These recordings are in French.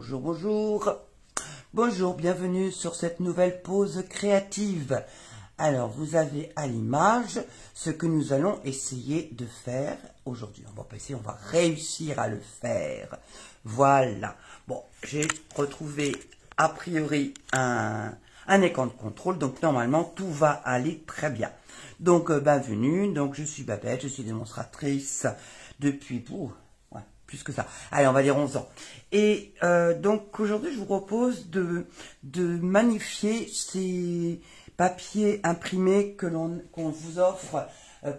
Bonjour, bonjour. Bonjour, bienvenue sur cette nouvelle pause créative. Alors, vous avez à l'image ce que nous allons essayer de faire aujourd'hui. On va pas essayer, on va réussir à le faire. Voilà. Bon, j'ai retrouvé a priori un écran de contrôle, donc normalement tout va aller très bien. Donc, bienvenue. Donc, je suis Babette, je suis démonstratrice depuis... plus que ça. Allez, on va dire 11 ans. Et donc aujourd'hui, je vous propose de magnifier ces papiers imprimés qu'on vous offre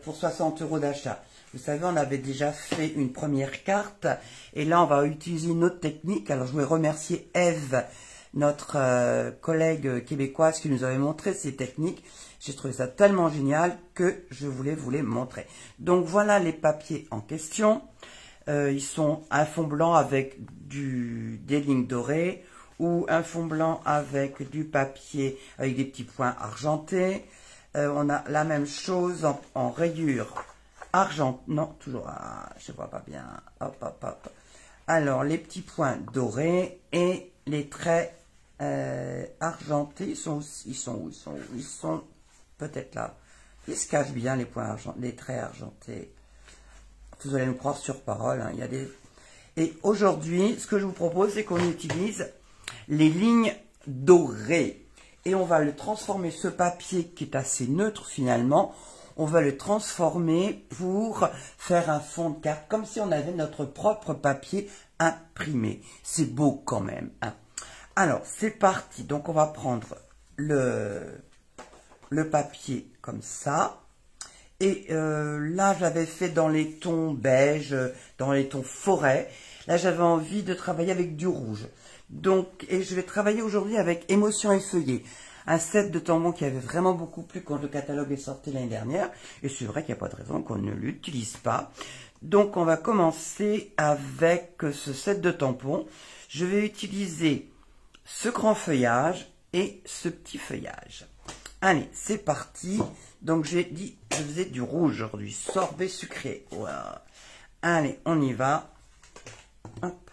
pour 60 € d'achat. Vous savez, on avait déjà fait une première carte et là, on va utiliser une autre technique. Alors, je voulais remercier Eve, notre collègue québécoise qui nous avait montré ces techniques. J'ai trouvé ça tellement génial que je voulais vous les montrer. Donc, voilà les papiers en question. Ils sont un fond blanc avec des lignes dorées ou un fond blanc avec du papier avec des petits points argentés. On a la même chose en rayure argent. Non, toujours, je vois pas bien. Hop, hop, hop. Alors, les petits points dorés et les traits argentés, ils sont où? Ils sont peut-être là. Ils se cachent bien, les points argentés, les traits argentés. Vous allez nous croire sur parole. Hein. Et aujourd'hui, ce que je vous propose, c'est qu'on utilise les lignes dorées. Et on va le transformer, ce papier qui est assez neutre finalement, on va le transformer pour faire un fond de carte, comme si on avait notre propre papier imprimé. C'est beau quand même. Hein. Alors, c'est parti. Donc, on va prendre le papier comme ça. Et là, j'avais fait dans les tons beige, dans les tons forêt. Là, j'avais envie de travailler avec du rouge. Donc, et je vais travailler aujourd'hui avec Émotion effeuillée. Un set de tampons qui avait vraiment beaucoup plu quand le catalogue est sorti l'année dernière. Et c'est vrai qu'il n'y a pas de raison qu'on ne l'utilise pas. Donc, on va commencer avec ce set de tampons. Je vais utiliser ce grand feuillage et ce petit feuillage. Allez, c'est parti. Donc, j'ai dit, je faisais du rouge aujourd'hui. Sorbet sucré. Voilà. Allez, on y va. Hop.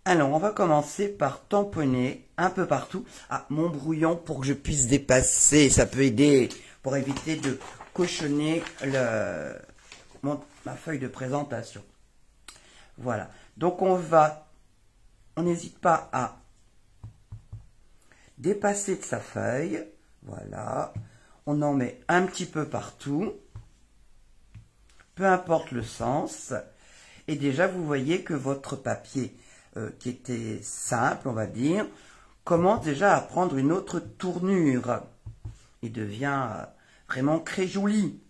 Alors, on va commencer par tamponner un peu partout. Ah, mon brouillon pour que je puisse dépasser. Ça peut aider pour éviter de cochonner ma feuille de présentation. Voilà. Donc, on n'hésite pas à dépasser de sa feuille. Voilà. On en met un petit peu partout, peu importe le sens. Et déjà, vous voyez que votre papier, qui était simple, on va dire, commence déjà à prendre une autre tournure. Il devient vraiment très joli.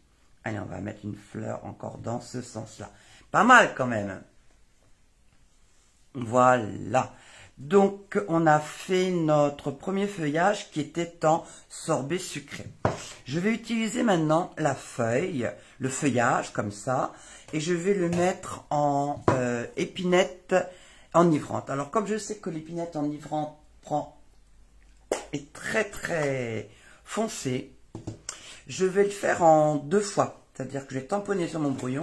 Allez, on va mettre une fleur encore dans ce sens-là. Pas mal quand même. Voilà. Donc, on a fait notre premier feuillage qui était en sorbet sucré. Je vais utiliser maintenant la feuille, le feuillage comme ça, et je vais le mettre en épinette enivrante. Alors, comme je sais que l'épinette enivrante est très très foncée, je vais le faire en 2 fois. C'est-à-dire que je vais tamponner sur mon brouillon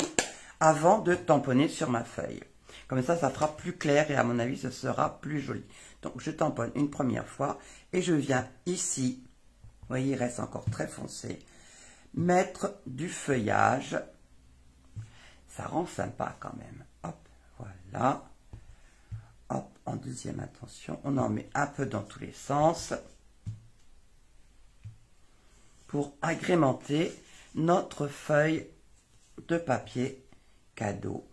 avant de tamponner sur ma feuille. Comme ça fera plus clair et à mon avis, ce sera plus joli. Donc, je tamponne une première fois et je viens ici, vous voyez, il reste encore très foncé, mettre du feuillage. Ça rend sympa quand même. Hop, voilà. Hop, en deuxième intention, on en met un peu dans tous les sens pour agrémenter notre feuille de papier cadeau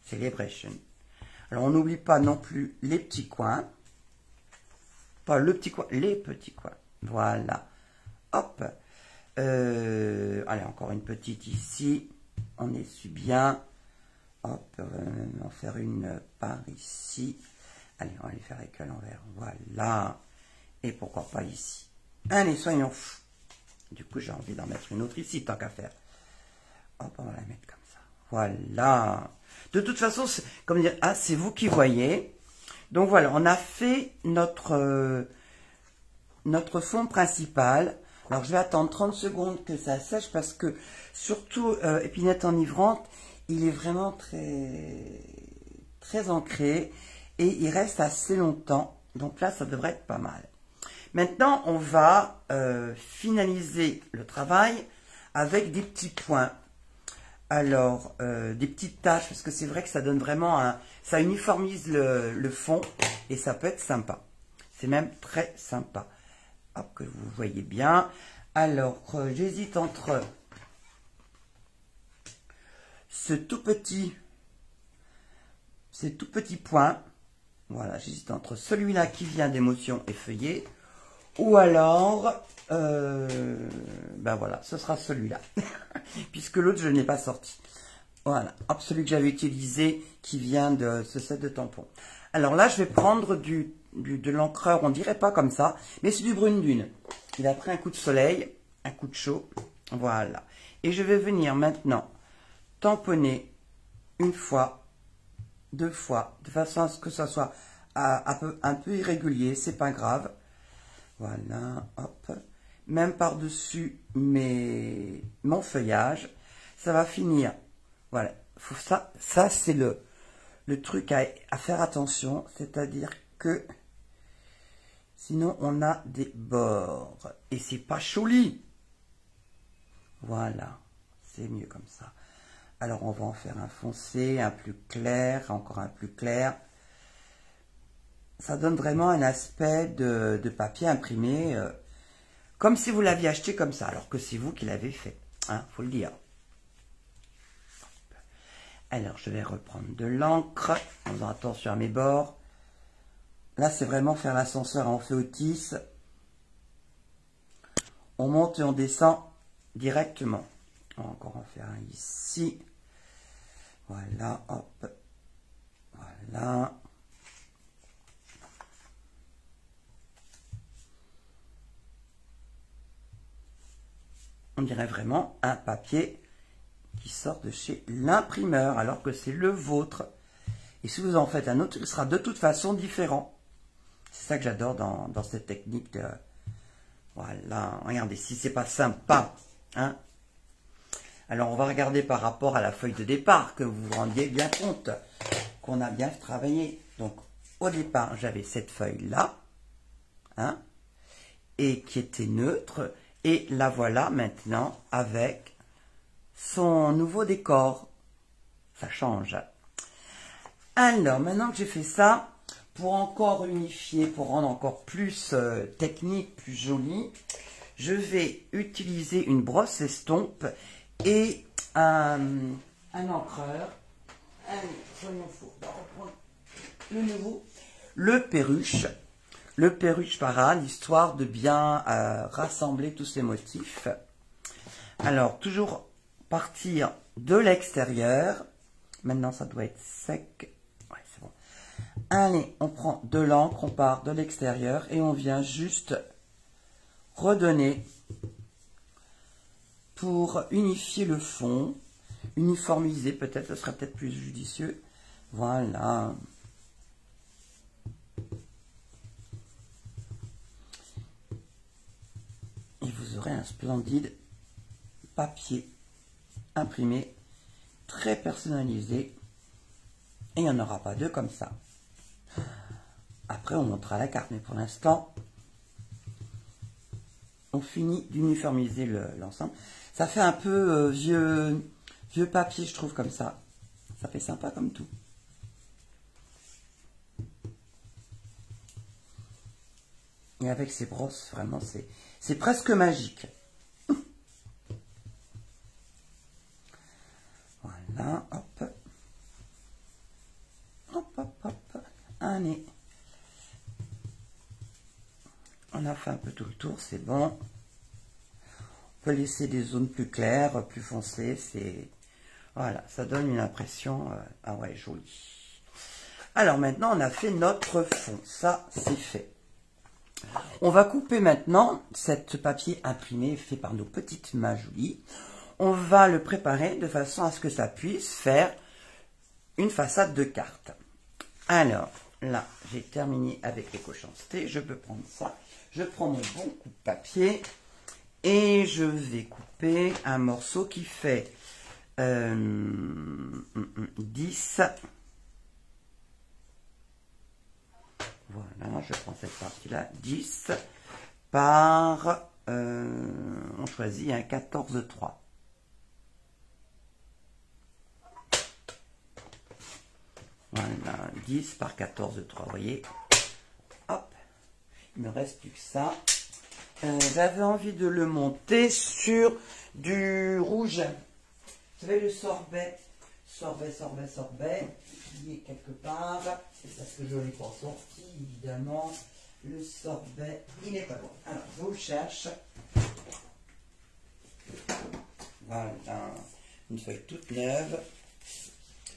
Celebration. Alors, on n'oublie pas non plus les petits coins. Pas le petit coin, les petits coins. Voilà. Hop. Allez, encore une petite ici. On essuie bien. Hop, on va même en faire une par ici. Allez, on va les faire avec à l'envers. Voilà. Et pourquoi pas ici. Allez, soyons fous. Du coup, j'ai envie d'en mettre une autre ici, tant qu'à faire. Hop, on va la mettre comme ça. Voilà. De toute façon, comme dire, c'est vous qui voyez. Donc voilà, on a fait notre fond principal. Alors je vais attendre 30 secondes que ça sèche parce que surtout épinette enivrante, il est vraiment très très ancré et il reste assez longtemps. Donc là, ça devrait être pas mal. Maintenant, on va finaliser le travail avec des petits points. Alors, des petites taches, parce que c'est vrai que ça donne vraiment un... Ça uniformise le fond et ça peut être sympa. C'est même très sympa. Hop, que vous voyez bien. Alors, j'hésite entre ces tout petits points. Voilà, j'hésite entre celui-là qui vient d'émotion effeuillée ou alors, ben voilà, ce sera celui-là. Puisque l'autre, je n'ai pas sorti. Voilà, hop, celui que j'avais utilisé qui vient de ce set de tampons. Alors là, je vais prendre de l'encreur, on dirait pas comme ça, mais c'est du brune dune. Il a pris un coup de soleil, un coup de chaud, voilà. Et je vais venir maintenant tamponner une fois, deux fois, de façon à ce que ça soit un peu irrégulier, c'est pas grave. Voilà, hop. Même par-dessus mon feuillage, ça va finir. Voilà, ça c'est le truc à faire attention, c'est-à-dire que sinon on a des bords et c'est pas joli. Voilà, c'est mieux comme ça. Alors on va en faire un foncé, un plus clair, encore un plus clair. Ça donne vraiment un aspect de papier imprimé, comme si vous l'aviez acheté comme ça, alors que c'est vous qui l'avez fait, hein, faut le dire. Alors je vais reprendre de l'encre, en faisant attention à mes bords. Là c'est vraiment faire l'ascenseur, on fait au tisse. On monte et on descend directement. On va encore en faire un ici. Voilà, hop. Voilà. On dirait vraiment un papier qui sort de chez l'imprimeur, alors que c'est le vôtre. Et si vous en faites un autre, il sera de toute façon différent. C'est ça que j'adore dans cette technique de... Voilà, regardez, si c'est pas sympa, hein. Alors, on va regarder par rapport à la feuille de départ, que vous vous rendiez bien compte qu'on a bien travaillé. Donc, au départ, j'avais cette feuille-là, hein, et qui était neutre. Et la voilà maintenant avec son nouveau décor. Ça change. Alors, maintenant que j'ai fait ça, pour encore unifier, pour rendre encore plus technique, plus joli, je vais utiliser une brosse estompe et un encreur. Allez, soyons fous. On va reprendre le nouveau. Le perruche parade, histoire de bien rassembler tous ces motifs. Alors, toujours partir de l'extérieur. Maintenant, ça doit être sec. Ouais, c'est bon. Allez, on prend de l'encre, on part de l'extérieur et on vient juste redonner pour unifier le fond, uniformiser peut-être, ce serait peut-être plus judicieux. Voilà. Et vous aurez un splendide papier imprimé, très personnalisé. Et il n'y en aura pas deux comme ça. Après, on montera la carte, mais pour l'instant, on finit d'uniformiser l'ensemble. Ça fait un peu vieux papier, je trouve, comme ça. Ça fait sympa comme tout. Et avec ces brosses, vraiment, c'est presque magique. Voilà, hop. Hop, hop, hop. Allez. On a fait un peu tout le tour, c'est bon. On peut laisser des zones plus claires, plus foncées. Voilà, ça donne une impression, ah ouais, jolie. Alors maintenant, on a fait notre fond. Ça, c'est fait. On va couper maintenant ce papier imprimé fait par nos petites mains jolies. On va le préparer de façon à ce que ça puisse faire une façade de carte. Alors, là, j'ai terminé avec l'éco-chanceté. Je peux prendre ça. Je prends mon bon coup de papier et je vais couper un morceau qui fait 10 je prends cette partie-là, 10 par, on choisit un 14,3. Voilà, 10 par 14,3, vous voyez. Hop, il me reste plus que ça. J'avais envie de le monter sur du rouge. Vous savez, le sorbet, qui est quelque part. C'est parce que je ne l'ai pas sorti, évidemment. Le sorbet, il n'est pas bon. Alors, je vous le cherche. Voilà, une feuille toute neuve.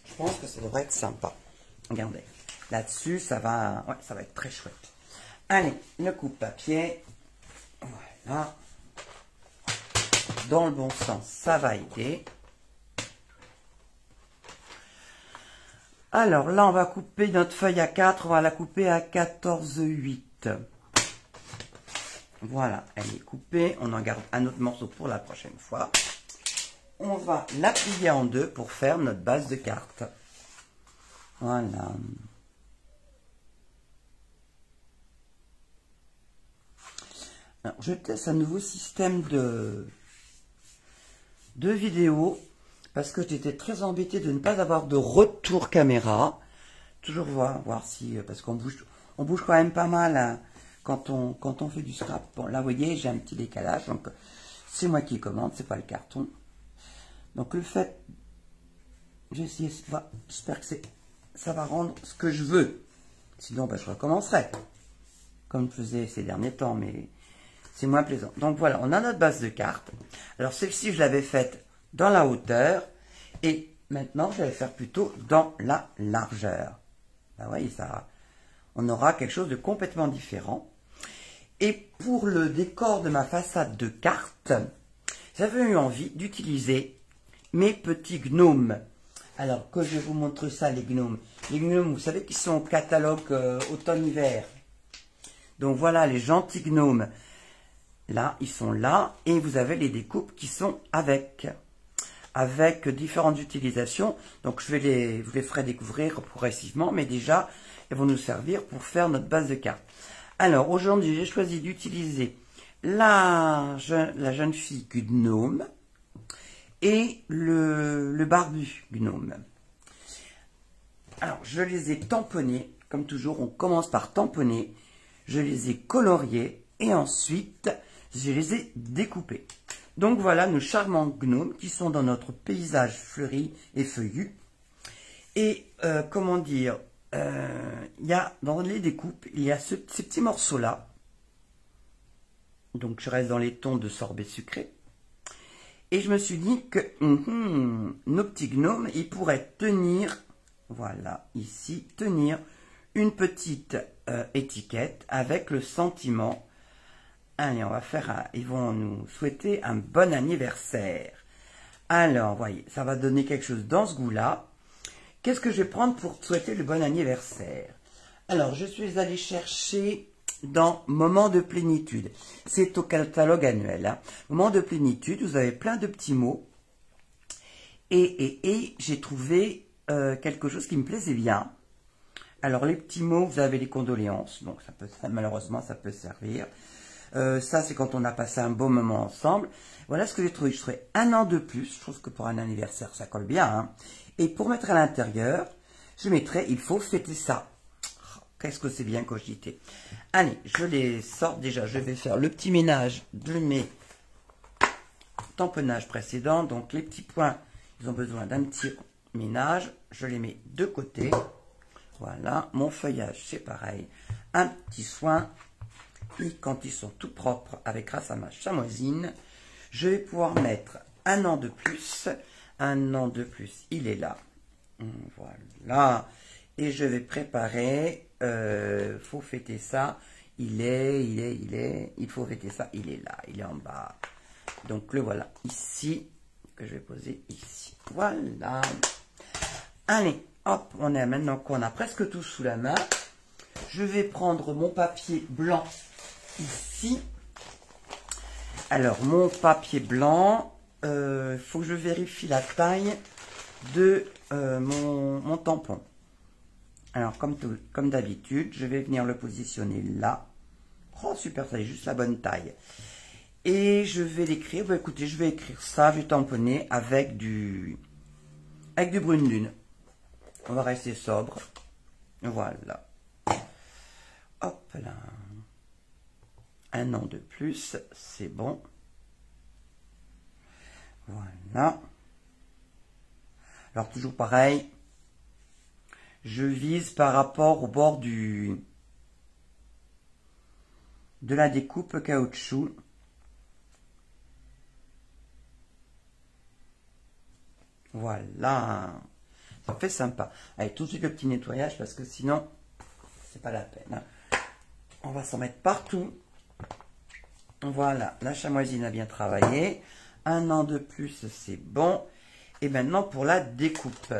Je pense que ça devrait être sympa. Regardez, là-dessus, ça va être très chouette. Allez, le coupe-papier. Voilà. Dans le bon sens, ça va aider. Alors là, on va couper notre feuille à 4. On va la couper à 14,8. Voilà, elle est coupée. On en garde un autre morceau pour la prochaine fois. On va la plier en deux pour faire notre base de carte. Voilà. Alors, je teste un nouveau système de vidéo parce que j'étais très embêté de ne pas avoir de retour caméra. Toujours voir si, parce qu'on bouge quand même pas mal hein, quand on fait du scrap. Bon, là, vous voyez, j'ai un petit décalage, donc c'est moi qui commande, c'est pas le carton. Donc le fait, j'espère que ça va rendre ce que je veux. Sinon, ben, je recommencerai, comme je faisais ces derniers temps, mais c'est moins plaisant. Donc voilà, on a notre base de carte. Alors celle-ci, je l'avais faite dans la hauteur, et maintenant, je vais faire plutôt dans la largeur. Ben, vous voyez, ça, on aura quelque chose de complètement différent. Et pour le décor de ma façade de carte, j'avais eu envie d'utiliser mes petits gnomes. Alors, que je vous montre ça, les gnomes. Les gnomes, vous savez qu'ils sont au catalogue automne-hiver. Donc voilà, les gentils gnomes. Là, ils sont là. Et vous avez les découpes qui sont avec différentes utilisations. Donc, je vous les ferai découvrir progressivement. Mais déjà, elles vont nous servir pour faire notre base de carte. Alors, aujourd'hui, j'ai choisi d'utiliser la jeune fille gnome et le barbu gnome. Alors, je les ai tamponnés, comme toujours, on commence par tamponner. Je les ai coloriés et ensuite, je les ai découpés. Donc voilà nos charmants gnomes qui sont dans notre paysage fleuri et feuillu. Et, comment dire, il y a dans les découpes, il y a ces petits morceaux-là. Donc, je reste dans les tons de sorbet sucré. Et je me suis dit que nos petits gnomes, ils pourraient tenir, voilà, ici, tenir une petite étiquette avec le sentiment. Allez, on va faire ils vont nous souhaiter un bon anniversaire. Alors, voyez, ça va donner quelque chose dans ce goût-là. Qu'est-ce que je vais prendre pour souhaiter le bon anniversaire? Alors, je suis allée chercher dans Moment de plénitude. C'est au catalogue annuel. Hein. Moment de plénitude, vous avez plein de petits mots. Et j'ai trouvé quelque chose qui me plaisait bien. Alors, les petits mots, vous avez les condoléances. Donc, malheureusement, ça peut servir. Ça, c'est quand on a passé un beau moment ensemble. Voilà ce que j'ai trouvé. Je trouvais un an de plus. Je trouve que pour un anniversaire, ça colle bien. Hein. Et pour mettre à l'intérieur, je mettrai « Il faut fêter ça ». Qu'est-ce que c'est bien cogité. Allez, je les sors déjà. Je vais faire le petit ménage de mes tamponnages précédents. Donc, les petits points, ils ont besoin d'un petit ménage. Je les mets de côté. Voilà. Mon feuillage, c'est pareil. Un petit soin. Et quand ils sont tout propres, grâce à ma chamoisine, je vais pouvoir mettre un an de plus. Un an de plus, il est là. Voilà. Et je vais préparer, faut fêter ça, il faut fêter ça, il est là, il est en bas. Donc le voilà, ici, que je vais poser ici. Voilà. Allez, hop, on est maintenant qu'on a presque tout sous la main. Je vais prendre mon papier blanc ici. Alors, mon papier blanc, faut que je vérifie la taille de mon tampon. Alors, comme d'habitude, je vais venir le positionner là. Oh, super, ça est juste la bonne taille. Et je vais l'écrire. Bah, écoutez, je vais écrire ça, je vais tamponner avec du brune lune. On va rester sobre. Voilà. Hop là. Un an de plus, c'est bon. Voilà. Alors, toujours pareil. Je vise par rapport au bord de la découpe caoutchouc. Voilà. Ça fait sympa. Allez, tout de suite le petit nettoyage parce que sinon, c'est pas la peine. Hein. On va s'en mettre partout. Voilà, la chamoisine a bien travaillé. Un an de plus, c'est bon. Et maintenant, pour la découpe.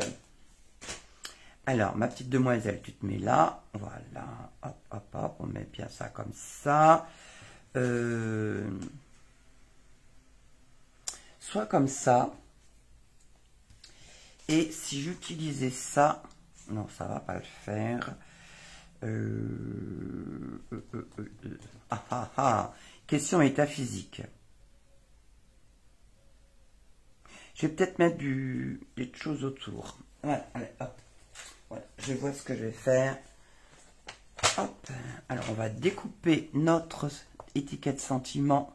Alors, ma petite demoiselle, tu te mets là. Voilà. Hop, hop, hop. On met bien ça comme ça. Soit comme ça. Et si j'utilisais ça... Non, ça va pas le faire. Question métaphysique. Je vais peut-être mettre des choses autour. Voilà, allez, hop. Voilà, je vois ce que je vais faire. Hop. Alors, on va découper notre étiquette sentiment.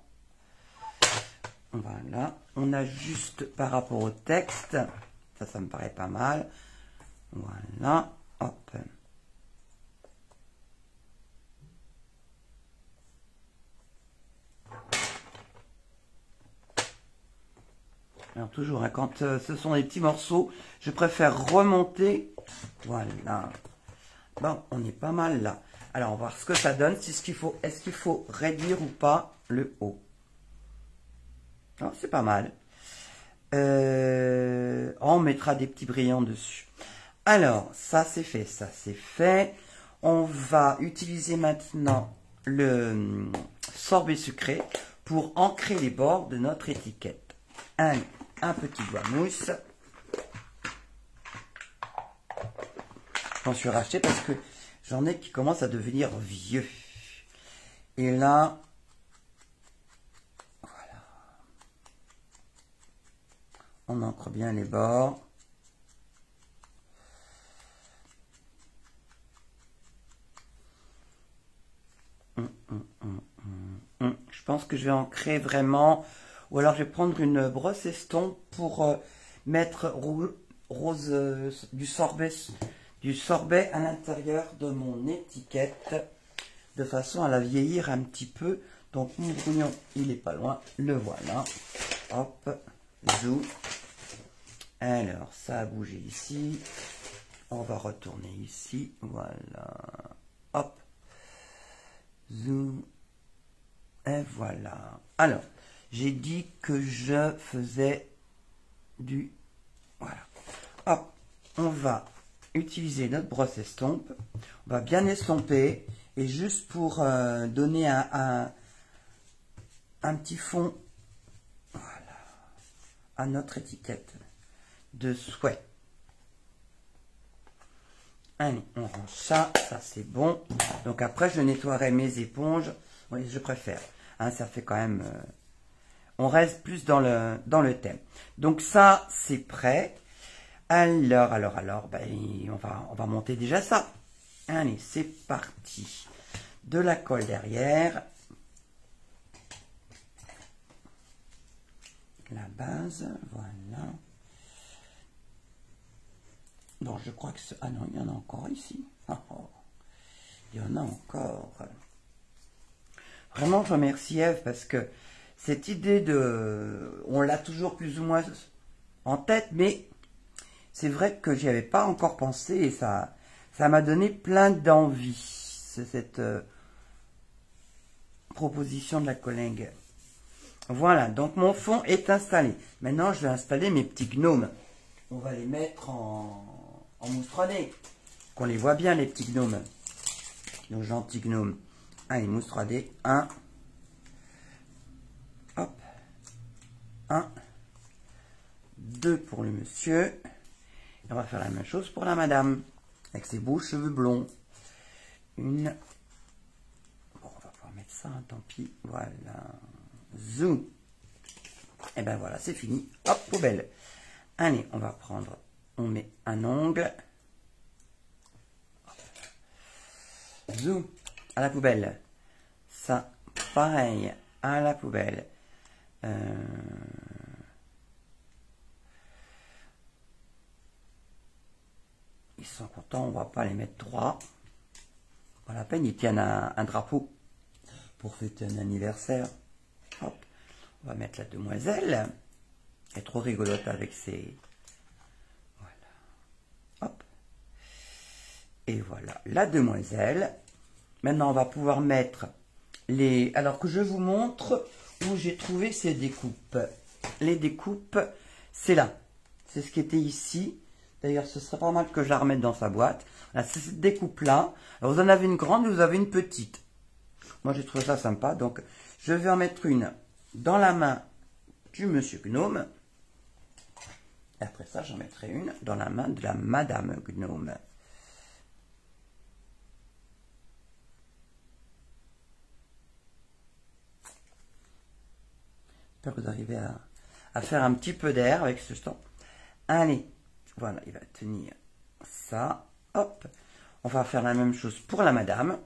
Voilà. On ajuste par rapport au texte. Ça me paraît pas mal. Voilà. Hop. Alors toujours, hein, quand ce sont des petits morceaux, je préfère remonter. Voilà. Bon, on est pas mal là. Alors, on va voir ce que ça donne. Est-ce qu'il faut réduire ou pas le haut? Oh, c'est pas mal. On mettra des petits brillants dessus. Alors, ça c'est fait, ça c'est fait. On va utiliser maintenant le sorbet sucré pour ancrer les bords de notre étiquette. Un petit doigt mousse. J'en suis racheté parce que j'en ai qui commencent à devenir vieux. Et là, voilà. On ancre bien les bords. Je pense que je vais ancrer vraiment, ou alors je vais prendre une brosse estompe pour mettre du sorbet à l'intérieur de mon étiquette, de façon à la vieillir un petit peu. Donc mon brouillon, il est pas loin, le voilà. Hop, zou. Alors, ça a bougé ici. On va retourner ici, voilà. Hop, zou. Et voilà. Alors, j'ai dit que je faisais du... Voilà. Hop, on va utiliser notre brosse estompe. On va bien estomper. Et juste pour donner un petit fond, voilà, à notre étiquette de souhait. Allez, on range ça. Ça, c'est bon. Donc après, je nettoierai mes éponges. Oui, je préfère. Hein, ça fait quand même... on reste plus dans le thème. Donc ça, c'est prêt. Alors, ben, on va monter déjà ça. Allez, c'est parti. De la colle derrière. La base, voilà. Non, je crois que... Ah non, il y en a encore ici. Oh, il y en a encore. Vraiment, je remercie Ève parce que cette idée de... On l'a toujours plus ou moins en tête, mais c'est vrai que j'y avais pas encore pensé et ça m'a donné plein d'envie. C'est cette proposition de la collègue. Voilà, donc mon fond est installé. Maintenant, je vais installer mes petits gnomes. On va les mettre en mousse 3D. Qu'on les voit bien, les petits gnomes. Nos gentils gnomes. Allez, mousse 3D. 1. Hop. 1. 2 pour le monsieur. Et on va faire la même chose pour la madame. avec ses beaux cheveux blonds. Une. Bon, on va pouvoir mettre ça, hein, tant pis. Voilà. Zoom. Et ben voilà, c'est fini. Hop, poubelle. Allez, on va prendre. On met un ongle. Zoom. À la poubelle. Ça, pareil. À la poubelle. Ils sont contents, on va pas les mettre droit. Pas la peine, ils tiennent un drapeau pour fêter un anniversaire. Hop, on va mettre la demoiselle. Elle est trop rigolote avec ses... Voilà. Hop. Et voilà, la demoiselle. Maintenant, on va pouvoir mettre les... Alors que je vous montre où j'ai trouvé ces découpes. Les découpes, c'est là. C'est ce qui était ici. D'ailleurs, ce serait pas mal que je la remette dans sa boîte. Là, c'est cette découpe-là. Alors, vous en avez une grande et vous avez une petite. Moi, j'ai trouvé ça sympa. Donc, je vais en mettre une dans la main du monsieur Gnome. Et après ça, j'en mettrai une dans la main de la madame Gnome. J'espère que vous arrivez à faire un petit peu d'air avec ce temps. Allez. Voilà, il va tenir ça. Hop. On va faire la même chose pour la madame.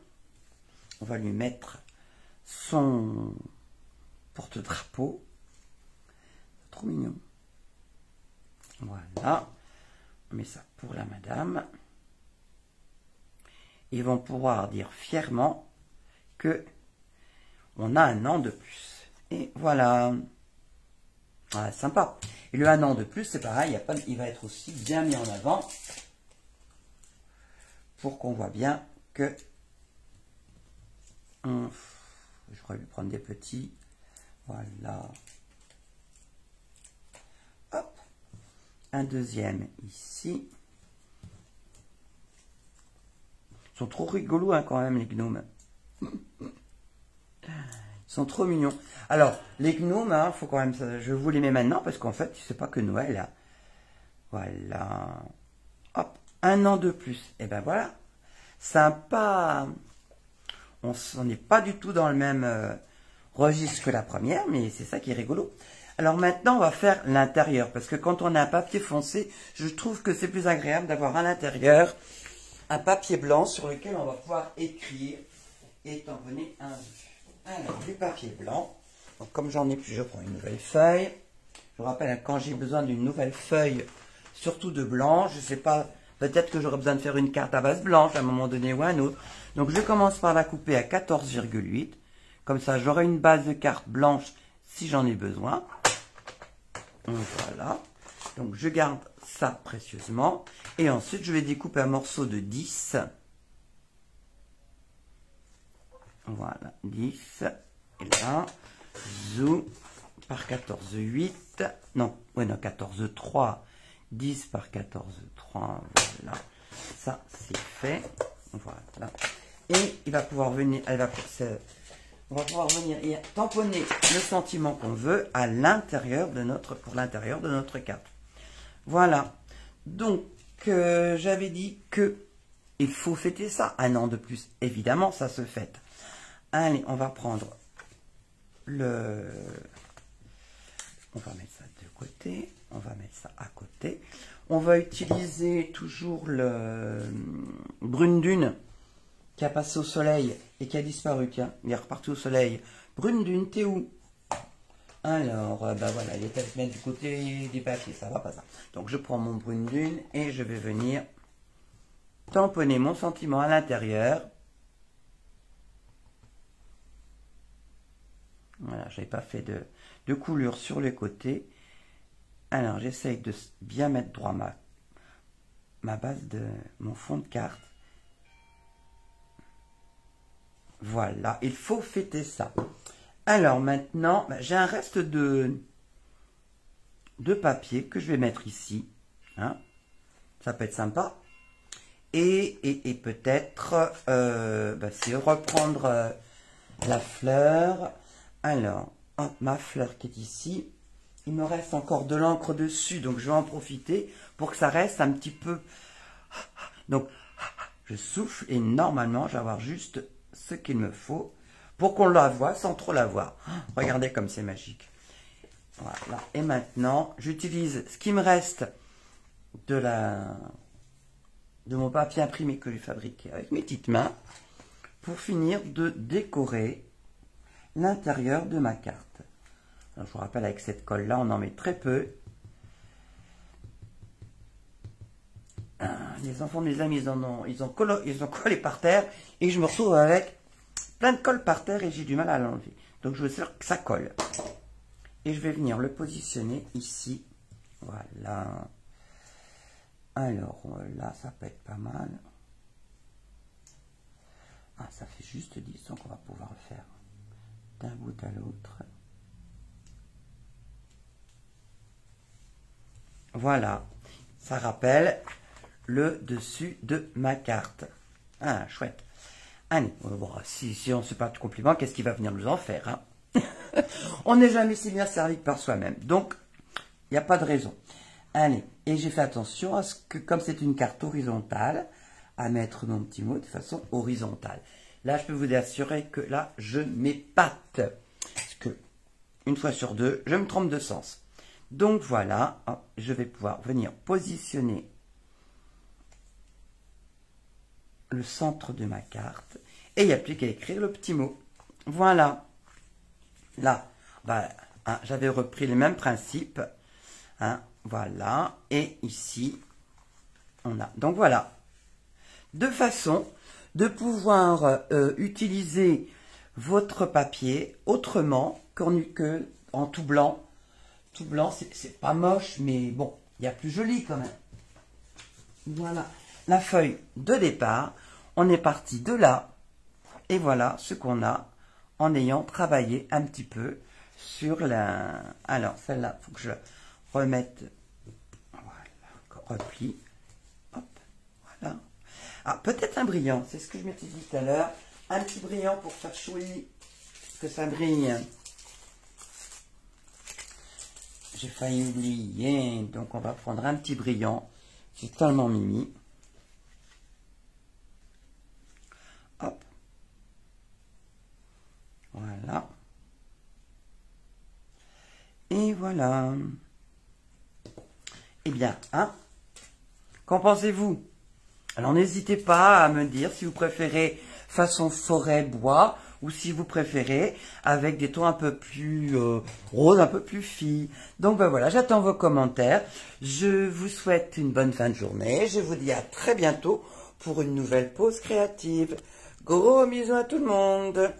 On va lui mettre son porte-drapeau. Trop mignon. Voilà. On met ça pour la madame. Ils vont pouvoir dire fièrement que on a un an de plus. Et voilà. Ah, sympa. Et le 1 an de plus, c'est pareil, il va être aussi bien mis en avant pour qu'on voit bien que... je crois lui prendre des petits. Voilà. Hop. Un deuxième ici. Ils sont trop rigolos hein, quand même, les gnomes. Ils sont trop mignons. Alors, les gnomes, hein, faut quand même, je vous les mets maintenant parce qu'en fait, c'est pas que Noël. Hein. Voilà. Hop, 1 an de plus. Et ben voilà. Sympa. On n'est pas du tout dans le même registre que la première, mais c'est ça qui est rigolo. Alors maintenant, on va faire l'intérieur parce que quand on a un papier foncé, je trouve que c'est plus agréable d'avoir à l'intérieur un papier blanc sur lequel on va pouvoir écrire et tamponner un vœu. Alors, du papier blanc. Donc, comme j'en ai plus, je prends une nouvelle feuille. Je vous rappelle, quand j'ai besoin d'une nouvelle feuille, surtout de blanc, je ne sais pas, peut-être que j'aurai besoin de faire une carte à base blanche à un moment donné ou à un autre. Donc, je commence par la couper à 14,8. Comme ça, j'aurai une base de carte blanche si j'en ai besoin. Voilà. Donc, je garde ça précieusement. Et ensuite, je vais découper un morceau de 10. Voilà, 10, et là, zoom, par 14,8, non, ouais, non, 14,3, 10 par 14,3, voilà, ça, c'est fait, voilà, et il va pouvoir venir, on va pouvoir venir et tamponner le sentiment qu'on veut à l'intérieur de pour l'intérieur de notre carte. Voilà, donc, j'avais dit que il faut fêter ça, 1 an de plus, évidemment, ça se fête. Allez, on va prendre on va mettre ça de côté, on va mettre ça à côté. On va utiliser toujours le Brune Dune qui a passé au soleil et qui a disparu. Tiens, il est reparti au soleil. Brune Dune, t'es où? Alors, bah voilà, il est à se mettre du côté des papiers, ça va pas ça. Donc, je prends mon Brune Dune et je vais venir tamponner mon sentiment à l'intérieur. Voilà, je n'avais pas fait de coulure sur les côtés. Alors, j'essaye de bien mettre droit ma base de mon fond de carte. Voilà, il faut fêter ça. Alors, maintenant, bah, j'ai un reste de papier que je vais mettre ici. Hein. Ça peut être sympa. Et peut-être, bah, c'est reprendre la fleur. Alors, hop, ma fleur qui est ici, il me reste encore de l'encre dessus, donc je vais en profiter pour que ça reste un petit peu... Donc, Je souffle et normalement, je vais avoir juste ce qu'il me faut pour qu'on la voie sans trop la voir. Regardez comme c'est magique. Voilà. Et maintenant, j'utilise ce qui me reste de mon papier imprimé que j'ai fabriqué avec mes petites mains pour finir de décorer l'intérieur de ma carte. Alors, je vous rappelle, avec cette colle-là, on en met très peu. Les enfants de mes amis, ils ont collé par terre et je me retrouve avec plein de colle par terre et j'ai du mal à l'enlever. Donc, je veux sûr que ça colle. Et je vais venir le positionner ici. Voilà. Alors, là, ça peut être pas mal. Ah, ça fait juste 10, donc on va pouvoir le faire d'un bout à l'autre. Voilà. Ça rappelle le dessus de ma carte. Ah, chouette. Allez, bon, si on ne sait pas de compliment, qu'est-ce qu'il va venir nous en faire, hein? On n'est jamais si bien servi que par soi-même. Donc, il n'y a pas de raison. Allez, et j'ai fait attention à ce que, comme c'est une carte horizontale, à mettre mon petit mot de façon horizontale. Là, je peux vous assurer que là, je m'épate. Parce que, une fois sur deux, je me trompe de sens. Donc voilà, je vais pouvoir venir positionner le centre de ma carte. Et il n'y a plus qu'à écrire le petit mot. Voilà. Là, j'avais repris le même principe. Hein, voilà. Et ici, on a. Donc voilà. Deux façons de pouvoir utiliser votre papier autrement qu'en tout blanc. Tout blanc, c'est pas moche, mais bon, il y a plus joli quand même. Voilà. La feuille de départ, on est parti de là. Et voilà ce qu'on a en ayant travaillé un petit peu sur la... Alors, celle-là, il faut que je remette... Voilà, replie. Hop, voilà. Ah, peut-être un brillant, c'est ce que je m'étais dit tout à l'heure. Un petit brillant pour faire chouiller, que ça brille. J'ai failli oublier, donc on va prendre un petit brillant. C'est tellement mimi. Hop. Voilà. Et voilà. Eh bien, hein? Qu'en pensez-vous? Alors, n'hésitez pas à me dire si vous préférez façon forêt, bois, ou si vous préférez avec des tons un peu plus roses, un peu plus filles. Donc, ben voilà, j'attends vos commentaires. Je vous souhaite une bonne fin de journée. Je vous dis à très bientôt pour une nouvelle pause créative. Gros bisous à tout le monde.